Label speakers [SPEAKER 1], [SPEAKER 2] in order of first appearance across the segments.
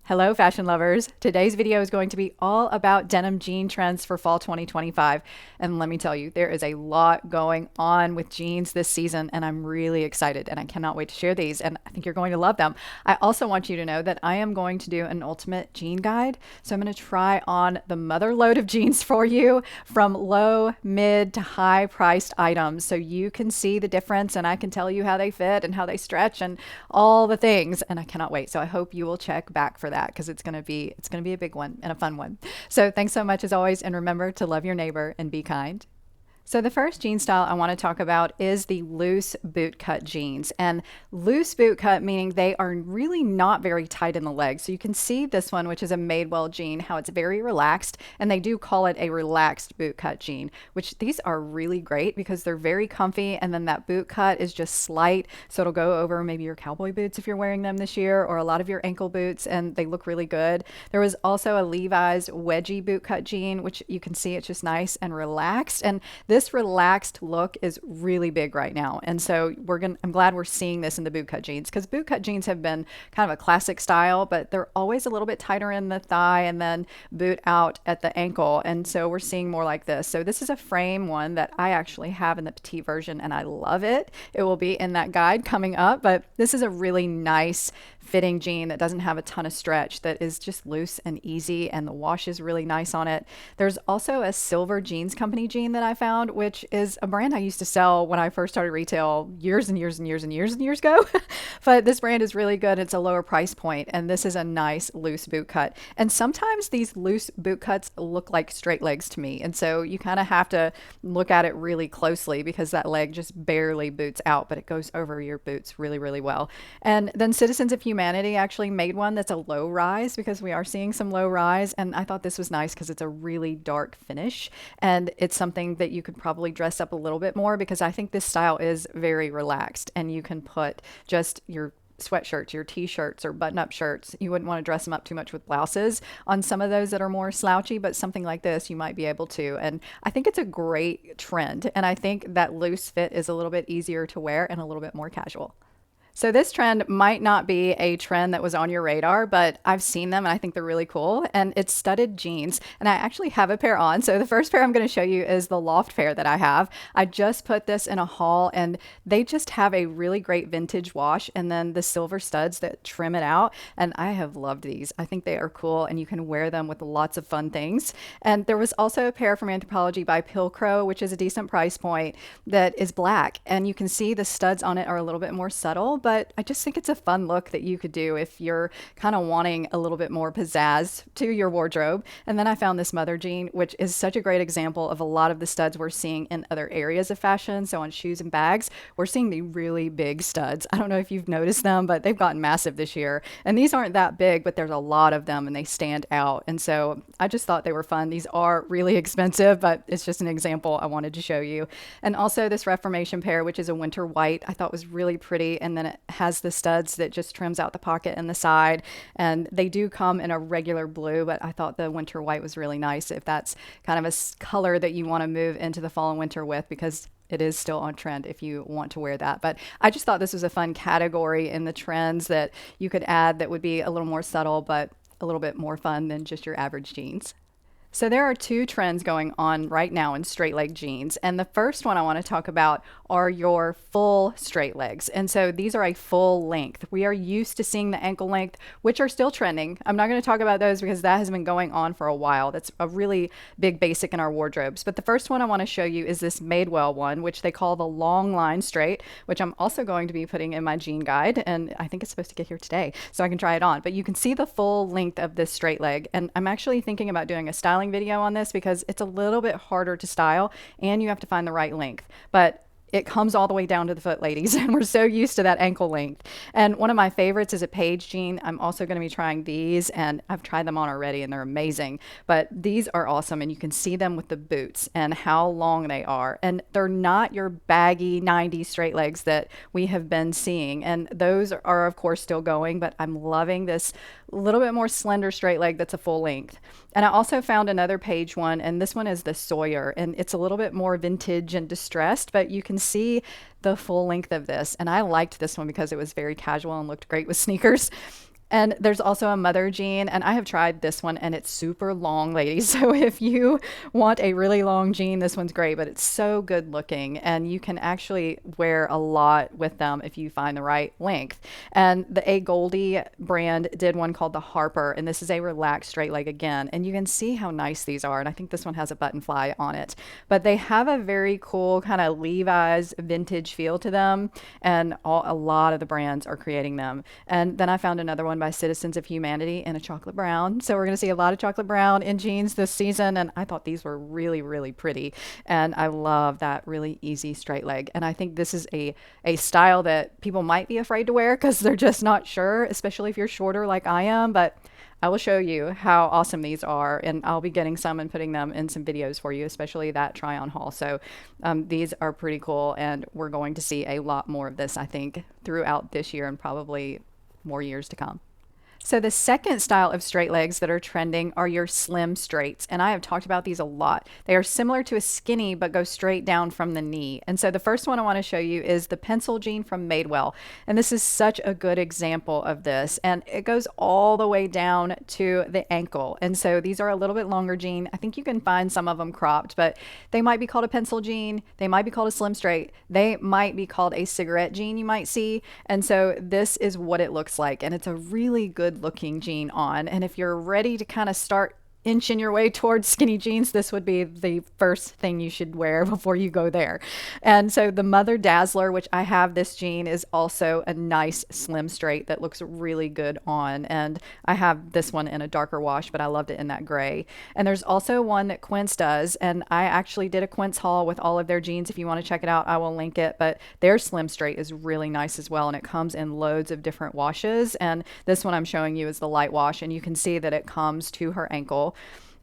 [SPEAKER 1] Hello, fashion lovers. Today's video is going to be all about denim jean trends for fall 2025. And let me tell you, there is a lot going on with jeans this season, and I'm really excited and I cannot wait to share these. And I think you're going to love them. I also want you to know that I am going to do an ultimate jean guide. So I'm going to try on the mother load of jeans for you from low, mid to high priced items so you can see the difference and I can tell you how they fit and how they stretch and all the things. And I cannot wait. So I hope you will check back for that because it's going to be a big one and a fun one. So thanks so much as always, and remember to love your neighbor and be kind. So the first jean style I want to talk about is the loose bootcut jeans. And loose bootcut meaning they are really not very tight in the legs. So you can see this one, which is a Madewell jean, how it's very relaxed. And they do call it a relaxed bootcut jean, which these are really great because they're very comfy. And then that bootcut is just slight. So it'll go over maybe your cowboy boots if you're wearing them this year, or a lot of your ankle boots, and they look really good. There was also a Levi's wedgie bootcut jean, which you can see it's just nice and relaxed. And this relaxed look is really big right now. And so I'm glad we're seeing this in the bootcut jeans because bootcut jeans have been kind of a classic style, but they're always a little bit tighter in the thigh and then boot out at the ankle. And so we're seeing more like this. So this is a frame one that I actually have in the petite version and I love it. It will be in that guide coming up, but this is a really nice fitting jean that doesn't have a ton of stretch, that is just loose and easy, and the wash is really nice on it. There's also a Silver Jeans Company jean that I found, which is a brand I used to sell when I first started retail years and years and years and years and years ago. But this brand is really good. It's a lower price point, and this is a nice loose boot cut. And sometimes these loose boot cuts look like straight legs to me, and so you kind of have to look at it really closely because that leg just barely boots out, but it goes over your boots really, really well. And then Citizens of Humanity actually made one that's a low rise because we are seeing some low rise. And I thought this was nice because it's a really dark finish. And it's something that you could probably dress up a little bit more because I think this style is very relaxed. And you can put just your sweatshirts, your t-shirts or button-up shirts. You wouldn't want to dress them up too much with blouses on some of those that are more slouchy, but something like this you might be able to. And I think it's a great trend. And I think that loose fit is a little bit easier to wear and a little bit more casual. So this trend might not be a trend that was on your radar, but I've seen them and I think they're really cool. And it's studded jeans. And I actually have a pair on. So the first pair I'm going to show you is the Loft pair that I have. I just put this in a haul and they just have a really great vintage wash and then the silver studs that trim it out. And I have loved these. I think they are cool and you can wear them with lots of fun things. And there was also a pair from Anthropologie by Pilcrow, which is a decent price point, that is black. And you can see the studs on it are a little bit more subtle, but I just think it's a fun look that you could do if you're kind of wanting a little bit more pizzazz to your wardrobe. And then I found this mother jean, which is such a great example of a lot of the studs we're seeing in other areas of fashion. So on shoes and bags, we're seeing the really big studs. I don't know if you've noticed them, but they've gotten massive this year. And these aren't that big, but there's a lot of them and they stand out. And so I just thought they were fun. These are really expensive, but it's just an example I wanted to show you. And also this Reformation pair, which is a winter white, I thought was really pretty. And then it has the studs that just trims out the pocket and the side, and they do come in a regular blue, but I thought the winter white was really nice if that's kind of a color that you want to move into the fall and winter with, because it is still on trend if you want to wear that. But I just thought this was a fun category in the trends that you could add that would be a little more subtle but a little bit more fun than just your average jeans. So there are two trends going on right now in straight leg jeans. And the first one I want to talk about are your full straight legs. And so these are a full length. We are used to seeing the ankle length, which are still trending. I'm not going to talk about those because that has been going on for a while. That's a really big basic in our wardrobes. But the first one I want to show you is this Madewell one, which they call the long line straight, which I'm also going to be putting in my jean guide. And I think it's supposed to get here today so I can try it on. But you can see the full length of this straight leg. And I'm actually thinking about doing a styling video on this because it's a little bit harder to style and you have to find the right length. But it comes all the way down to the foot, ladies, and we're so used to that ankle length. And one of my favorites is a Paige jean. I'm also going to be trying these, and I've tried them on already, and they're amazing. But these are awesome, and you can see them with the boots and how long they are. And they're not your baggy 90s straight legs that we have been seeing. And those are, of course, still going, but I'm loving this little bit more slender straight leg that's a full length. And I also found another Paige one, and this one is the Sawyer, and it's a little bit more vintage and distressed, but you can see the full length of this. And I liked this one because it was very casual and looked great with sneakers. And there's also a mother jean, and I have tried this one, and it's super long, ladies. So if you want a really long jean, this one's great, but it's so good looking, and you can actually wear a lot with them if you find the right length. And the A Goldie brand did one called the Harper, and this is a relaxed straight leg again. And you can see how nice these are. And I think this one has a button fly on it, but they have a very cool kind of Levi's vintage feel to them, and a lot of the brands are creating them. And then I found another one by Citizens of Humanity in a chocolate brown. So we're going to see a lot of chocolate brown in jeans this season. And I thought these were really, really pretty. And I love that really easy straight leg. And I think this is a style that people might be afraid to wear because they're just not sure, especially if you're shorter like I am. But I will show you how awesome these are, and I'll be getting some and putting them in some videos for you, especially that try on haul. So these are pretty cool, and we're going to see a lot more of this, I think, throughout this year and probably more years to come. So the second style of straight legs that are trending are your slim straights. And I have talked about these a lot. They are similar to a skinny, but go straight down from the knee. And so the first one I want to show you is the pencil jean from Madewell. And this is such a good example of this. And it goes all the way down to the ankle. And so these are a little bit longer jean. I think you can find some of them cropped, but they might be called a pencil jean. They might be called a slim straight. They might be called a cigarette jean, you might see. And so this is what it looks like. And it's a really good looking jean on. And if you're ready to kind of start inching your way towards skinny jeans, this would be the first thing you should wear before you go there. And so the Mother Dazzler, which I have this jean, is also a nice slim straight that looks really good on. And I have this one in a darker wash, but I loved it in that gray. And there's also one that Quince does. And I actually did a Quince haul with all of their jeans. If you want to check it out, I will link it. But their slim straight is really nice as well. And it comes in loads of different washes. And this one I'm showing you is the light wash. And you can see that it comes to her ankle.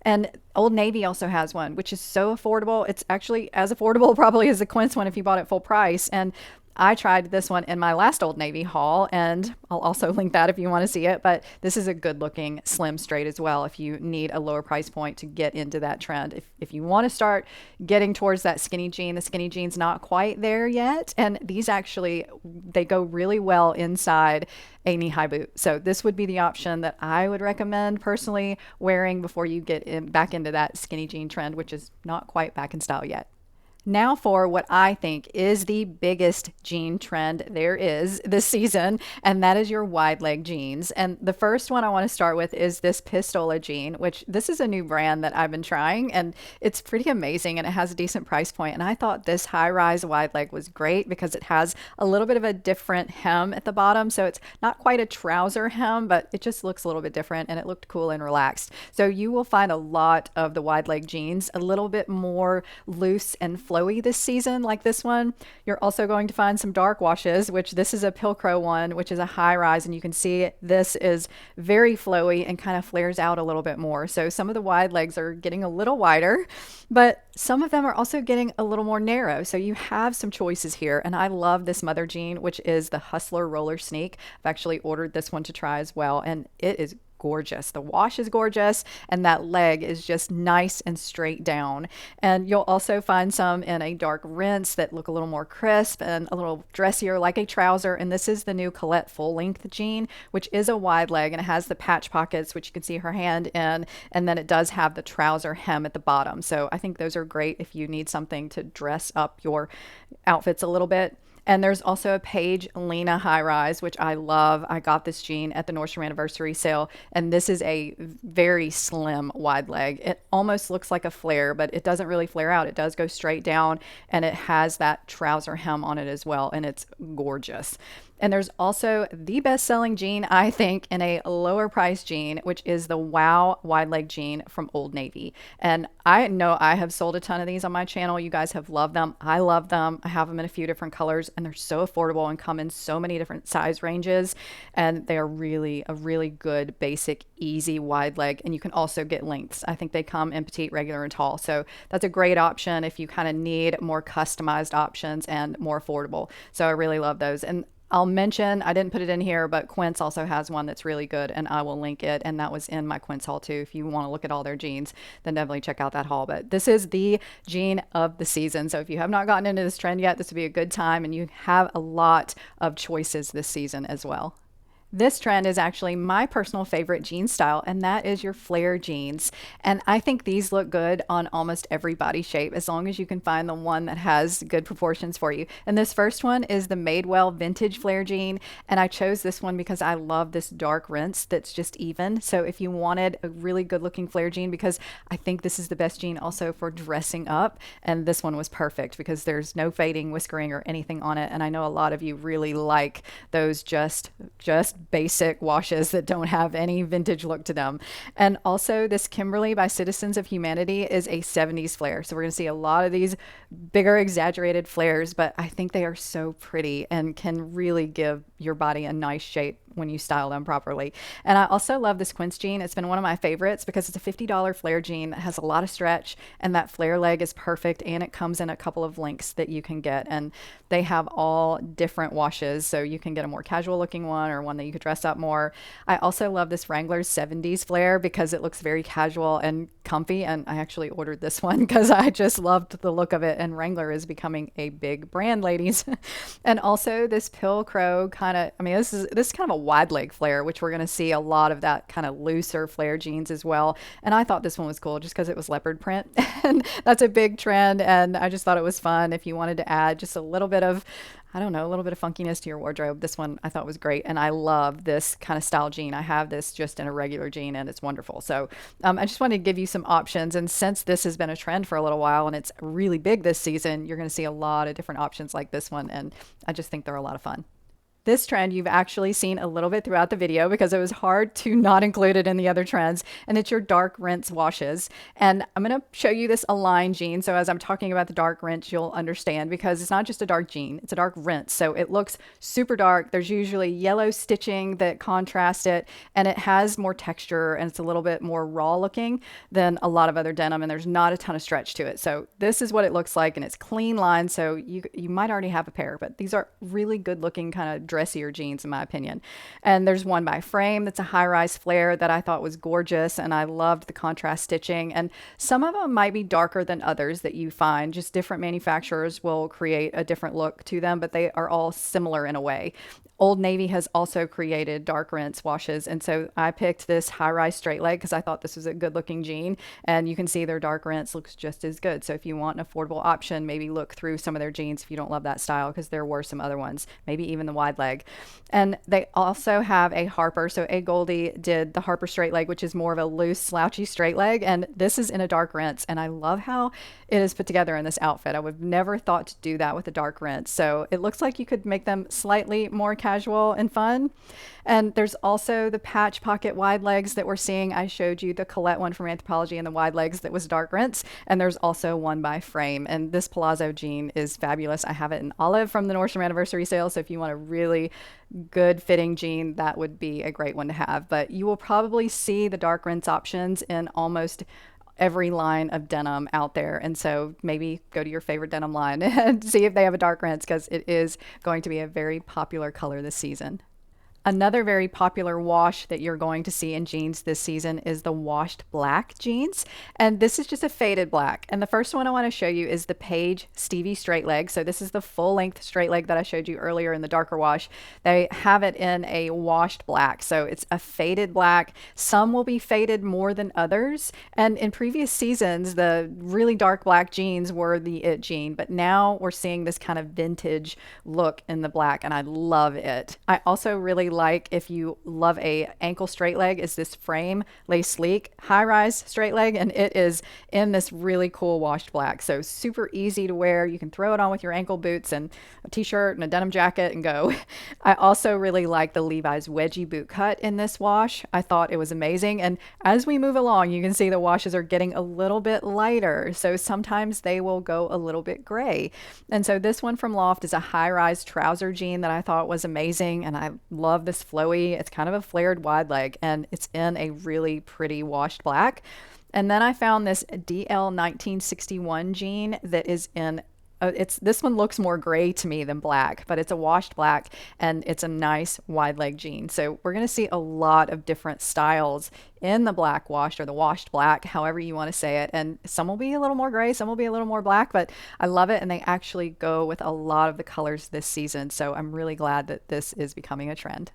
[SPEAKER 1] And Old Navy also has one, which is so affordable. It's actually as affordable probably as the Quince one if you bought it full price. And I tried this one in my last Old Navy haul, and I'll also link that if you want to see it. But this is a good looking slim straight as well if you need a lower price point to get into that trend. If you want to start getting towards that skinny jean, the skinny jean's not quite there yet. And these actually, they go really well inside a knee-high boot. So this would be the option that I would recommend personally wearing before you get back into that skinny jean trend, which is not quite back in style yet. Now for what I think is the biggest jean trend there is this season, and that is your wide leg jeans. And the first one I want to start with is this Pistola jean, which this is a new brand that I've been trying, and it's pretty amazing, and it has a decent price point. And I thought this high-rise wide leg was great because it has a little bit of a different hem at the bottom. So it's not quite a trouser hem, but it just looks a little bit different, and it looked cool and relaxed. So you will find a lot of the wide leg jeans a little bit more loose and flowy this season, like this one. You're also going to find some dark washes, which this is a Pilcrow one, which is a high rise, and you can see this is very flowy and kind of flares out a little bit more. So some of the wide legs are getting a little wider, but some of them are also getting a little more narrow. So you have some choices here, and I love this Mother jean, which is the Hustler Roller Sneak. I've actually ordered this one to try as well, and it is gorgeous. The wash is gorgeous, and that leg is just nice and straight down. And you'll also find some in a dark rinse that look a little more crisp and a little dressier like a trouser. And this is the new Colette full length jean, which is a wide leg, and it has the patch pockets, which you can see her hand in, and then it does have the trouser hem at the bottom. So I think those are great if you need something to dress up your outfits a little bit. And there's also a Paige Lena high rise, which I love. I got this jean at the Nordstrom anniversary sale, and this is a very slim wide leg. It almost looks like a flare, but it doesn't really flare out. It does go straight down, and it has that trouser hem on it as well, and it's gorgeous. And there's also the best-selling jean, I think, in a lower price jean, which is the Wow wide leg jean from Old Navy. And I know I have sold a ton of these on my channel. You guys have loved them. I love them. I have them in a few different colors, and they're so affordable and come in so many different size ranges. And they are really a really good, basic, easy wide leg. And you can also get lengths. I think they come in petite, regular, and tall. So that's a great option if you kind of need more customized options and more affordable. So I really love those. And I'll mention, I didn't put it in here, but Quince also has one that's really good, and I will link it. And that was in my Quince haul too. If you want to look at all their jeans, then definitely check out that haul. But this is the jean of the season. So if you have not gotten into this trend yet, this would be a good time, and you have a lot of choices this season as well. This trend is actually my personal favorite jean style, and that is your flare jeans. And I think these look good on almost every body shape as long as you can find the one that has good proportions for you. And this first one is the Madewell Vintage Flare Jean. And I chose this one because I love this dark rinse that's just even. So if you wanted a really good looking flare jean, because I think this is the best jean also for dressing up, and this one was perfect because there's no fading, whiskering, or anything on it. And I know a lot of you really like those just basic washes that don't have any vintage look to them. And also this Kimberly by Citizens of Humanity is a 70s flare. So we're going to see a lot of these bigger exaggerated flares, but I think they are so pretty and can really give your body a nice shape when you style them properly. And I also love this Quince jean. It's been one of my favorites because it's a $50 flare jean that has a lot of stretch, and that flare leg is perfect, and it comes in a couple of lengths that you can get, and they have all different washes, so you can get a more casual looking one or one that you could dress up more. I also love this Wrangler's 70s flare because it looks very casual and comfy, and I actually ordered this one because I just loved the look of it, and Wrangler is becoming a big brand, ladies. And also this Pill Crow kind of, I mean, this is kind of a wide leg flare, which we're going to see a lot of that kind of looser flare jeans as well. And I thought this one was cool just because it was leopard print, and that's a big trend, and I just thought it was fun if you wanted to add just a little bit of, I don't know, a little bit of funkiness to your wardrobe. This one I thought was great, and I love this kind of style jean. I have this just in a regular jean, and it's wonderful. So I just wanted to give you some options, and since this has been a trend for a little while and it's really big this season, you're going to see a lot of different options like this one, and I just think they're a lot of fun. This trend you've actually seen a little bit throughout the video because it was hard to not include it in the other trends, and it's your dark rinse washes. And I'm going to show you this Align jean. So as I'm talking about the dark rinse, you'll understand because it's not just a dark jean, it's a dark rinse. So it looks super dark. There's usually yellow stitching that contrasts it, and it has more texture, and it's a little bit more raw looking than a lot of other denim, and there's not a ton of stretch to it. So this is what it looks like, and it's clean lines. So you might already have a pair, but these are really good looking kind of dressier jeans in my opinion. And there's one by Frame that's a high-rise flare that I thought was gorgeous, and I loved the contrast stitching. And some of them might be darker than others that you find. Just different manufacturers will create a different look to them, but they are all similar in a way. Old Navy has also created dark rinse washes, and so I picked this high-rise straight leg because I thought this was a good-looking jean, and you can see their dark rinse looks just as good. So if you want an affordable option, maybe look through some of their jeans if you don't love that style, because there were some other ones, maybe even the wide leg. And they also have a Harper. So A. Goldie did the Harper straight leg, which is more of a loose, slouchy straight leg, and this is in a dark rinse, and I love how it is put together in this outfit. I would have never thought to do that with a dark rinse. So it looks like you could make them slightly more casual and fun. And there's also the patch pocket wide legs that we're seeing. I showed you the Colette one from Anthropologie and the wide legs that was dark rinse. And there's also one by Frame. And this Palazzo jean is fabulous. I have it in olive from the Nordstrom anniversary sale. So if you want a really good fitting jean, that would be a great one to have. But you will probably see the dark rinse options in almost every line of denim out there. And so maybe go to your favorite denim line and see if they have a dark rinse, because it is going to be a very popular color this season. Another very popular wash that you're going to see in jeans this season is the washed black jeans. And this is just a faded black. And the first one I want to show you is the Paige Stevie straight leg. So this is the full length straight leg that I showed you earlier in the darker wash. They have it in a washed black. So it's a faded black. Some will be faded more than others. And in previous seasons, the really dark black jeans were the it jean. But now we're seeing this kind of vintage look in the black, and I love it. I also really like, if you love a ankle straight leg, is this Frame Lace Sleek high rise straight leg, and it is in this really cool washed black. So super easy to wear. You can throw it on with your ankle boots and a t-shirt and a denim jacket and go. I also really like the Levi's wedgie boot cut in this wash. I thought it was amazing. And as we move along, you can see the washes are getting a little bit lighter. So sometimes they will go a little bit gray. And so this one from Loft is a high rise trouser jean that I thought was amazing. And I love this flowy, it's kind of a flared wide leg, and it's in a really pretty washed black. And then I found this DL 1961 jean that is in this one looks more gray to me than black, but it's a washed black, and it's a nice wide leg jean. So we're going to see a lot of different styles in the black wash, or the washed black, however you want to say it. And some will be a little more gray, some will be a little more black, but I love it. And they actually go with a lot of the colors this season. So I'm really glad that this is becoming a trend.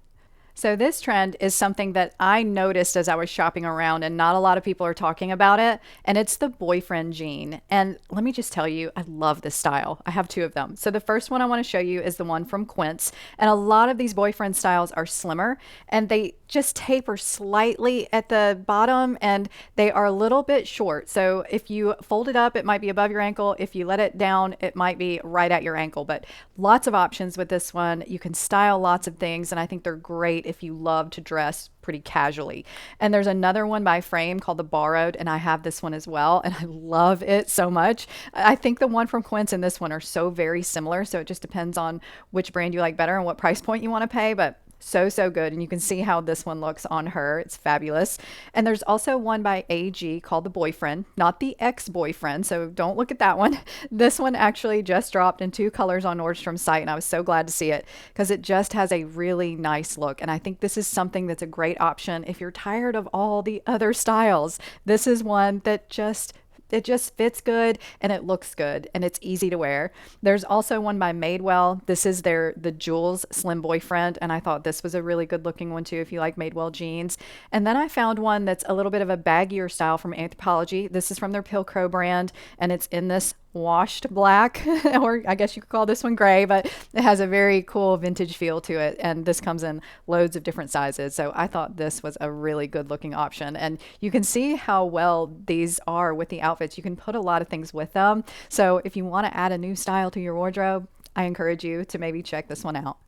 [SPEAKER 1] So this trend is something that I noticed as I was shopping around, and not a lot of people are talking about it, and it's the boyfriend jean. And let me just tell you, I love this style. I have two of them. So the first one I want to show you is the one from Quince, and a lot of these boyfriend styles are slimmer and they just taper slightly at the bottom and they are a little bit short. So if you fold it up, it might be above your ankle. If you let it down, it might be right at your ankle. But lots of options with this one. You can style lots of things, and I think they're great if you love to dress pretty casually. And there's another one by Frame called the Borrowed, and I have this one as well, and I love it so much. I think the one from Quince and this one are so very similar, so it just depends on which brand you like better and what price point you want to pay, but so good. And you can see how this one looks on her. It's fabulous. And there's also one by AG called the Boyfriend, not the ex-boyfriend, so don't look at that one. This one actually just dropped in two colors on Nordstrom's site, and I was so glad to see it because it just has a really nice look. And I think this is something that's a great option if you're tired of all the other styles. This is one that just fits good and it looks good and it's easy to wear. There's also one by Madewell. This is the Jules Slim Boyfriend, and I thought this was a really good looking one too if you like Madewell jeans. And then I found one that's a little bit of a baggier style from Anthropologie. This is from their Pilcrow brand, and it's in this washed black, or I guess you could call this one gray, but it has a very cool vintage feel to it. And this comes in loads of different sizes. So I thought this was a really good looking option. And you can see how well these are with the outfits. You can put a lot of things with them. So if you want to add a new style to your wardrobe, I encourage you to maybe check this one out.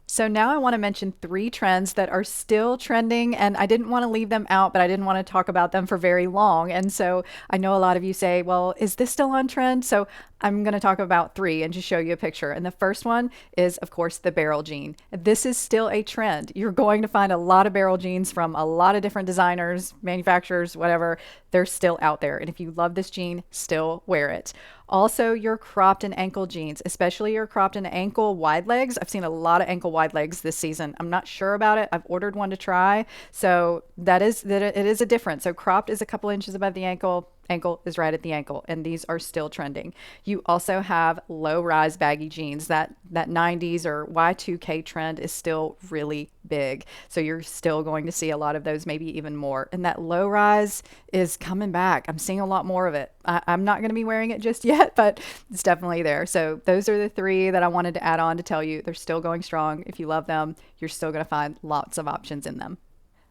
[SPEAKER 1] So now I want to mention three trends that are still trending, and I didn't want to leave them out, but I didn't want to talk about them for very long. And so I know a lot of you say, well, is this still on trend? So I'm going to talk about three and just show you a picture. And the first one is, of course, the barrel jean. This is still a trend. You're going to find a lot of barrel jeans from a lot of different designers, manufacturers, whatever. They're still out there. And if you love this jean, still wear it. Also, your cropped and ankle jeans, especially your cropped and ankle wide legs. I've seen a lot of ankle wide legs this season. I'm not sure about it. I've ordered one to try. So that it is a difference. So cropped is a couple inches above the ankle. Ankle is right at the ankle, and these are still trending. You also have low rise baggy jeans. That 90s or Y2K trend is still really big. So you're still going to see a lot of those, maybe even more. And that low rise is coming back. I'm seeing a lot more of it. I'm not going to be wearing it just yet, but it's definitely there. So those are the three that I wanted to add on to tell you they're still going strong. If you love them, you're still going to find lots of options in them.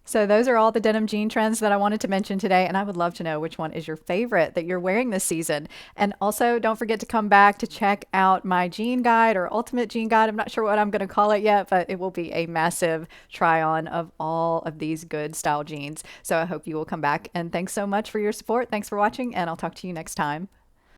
[SPEAKER 1] So those are all the denim jean trends that I wanted to mention today, and I would love to know which one is your favorite that you're wearing this season. And also don't forget to come back to check out my jean guide or ultimate jean guide. I'm not sure what I'm going to call it yet, but it will be a massive try on of all of these good style jeans. So I hope you will come back, and thanks so much for your support. Thanks for watching, and I'll talk to you next time.